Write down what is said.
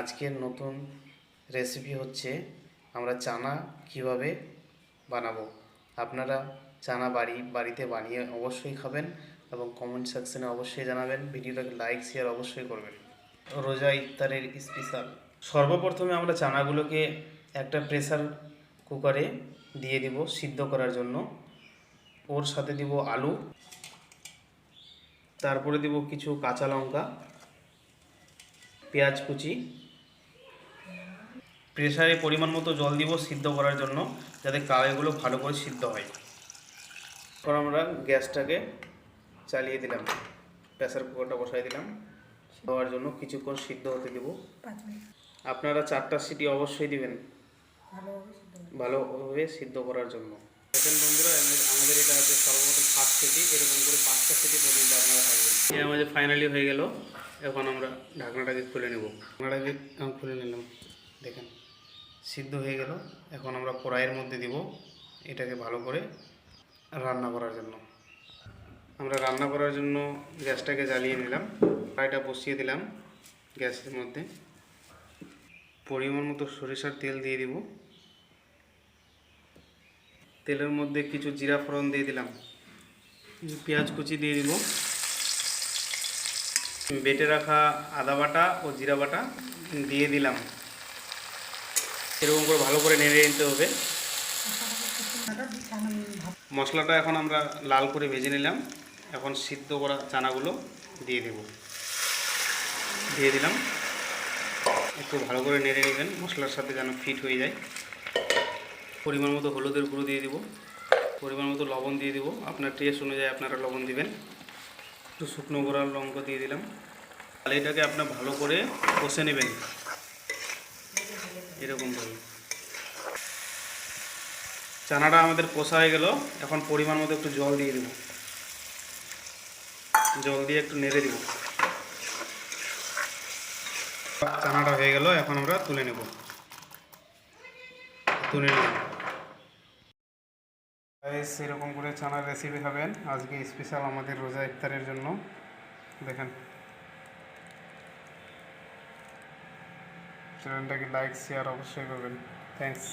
আজকের নতুন রেসিপি হচ্ছে আমরা চানা কিভাবে বানাবো। আপনারা চানা বাড়িতে বানিয়ে অবশ্যই খাবেন এবং কমেন্ট সেকশনে অবশ্যই জানাবেন। ভিডিওটাকে লাইক শেয়ার অবশ্যই করবেন। রোজা ইফতারের স্পেশাল। সর্বপ্রথমে আমরা চানাগুলোকে একটা প্রেসার কুকারে দিয়ে দিব সিদ্ধ করার জন্য। ওর সাথে দিব আলু, তারপরে দিব কিছু কাঁচা লঙ্কা, পেঁয়াজ কুচি। প্রেসারে পরিমাণ মতো জল দিব সিদ্ধ করার জন্য, যাতে কাওয়াইগুলো ভালো করে সিদ্ধ হয়। এখন আমরা গ্যাসটাকে চালিয়ে দিলাম, প্রেসার কুকারটা বসাই দিলাম হওয়ার জন্য। কিছুক্ষণ সিদ্ধ হতে দেব। আপনারা 4টা সিটি অবশ্যই দিবেন ভালোভাবে সিদ্ধ করার জন্য। দেখেন বন্ধুরা, আমাদের এটা আছে সর্বপ্রথম 5 সিটি, এরকম করে 5টা সিটি পর্যন্ত আপনারা থাকবেন। এটা আমাদের ফাইনালি হয়ে গেল। এখন আমরা ঢাকনাটাকে খুলে নেব। ঢাকনাটাকে খুলে নিলাম, দেখেন সিদ্ধ হয়ে গেল। এখন আমরা কড়াইয়ের মধ্যে দিব এটাকে ভালো করে রান্না করার জন্য। আমরা রান্না করার জন্য গ্যাসটাকে জ্বালিয়ে নিলাম, কড়াইটা বসিয়ে দিলাম গ্যাসের মধ্যে। পরিমাণ মতো সরিষার তেল দিয়ে দিব। তেলের মধ্যে কিছু জিরা ফোড়ন দিয়ে দিলাম, পেঁয়াজ কুচি দিয়ে দিব, বেটে রাখা আদা বাটা ও জিরা বাটা দিয়ে দিলাম। এরকম করে ভালো করে নেড়ে নিতে হবে। মশলাটা এখন আমরা লাল করে ভেজে নিলাম। এখন সিদ্ধ করা চানাগুলো দিয়ে দিলাম। একটু ভালো করে নেড়ে নেবেন, মশলার সাথে যেন ফিট হয়ে যায়। পরিমাণ মতো হলুদের গুঁড়ো দিয়ে দিব, পরিমাণ মতো লবণ দিয়ে দিব, আপনার টেস্ট অনুযায়ী আপনারা লবণ দিবেন। একটু শুকনো গুঁড়া লঙ্কা দিয়ে দিলাম। তাহলে এটাকে আপনার ভালো করে কষে নেবেন এরকমভাবে। চানাটা আমাদের কষা হয়ে গেল। এখন পরিমাণ মতো একটু জল দিয়ে দেব, জল দিয়ে একটু নেড়ে দিব। চানাটা হয়ে গেল, এখন আমরা তুলে নিলাম। এরকম করে চানার রেসিপি খাবেন আজকে স্পেশাল আমাদের রোজা ইফতারের জন্য। দেখেন, চ্যানেলটাকে লাইক শেয়ার অবশ্যই করবেন। থ্যাংকস।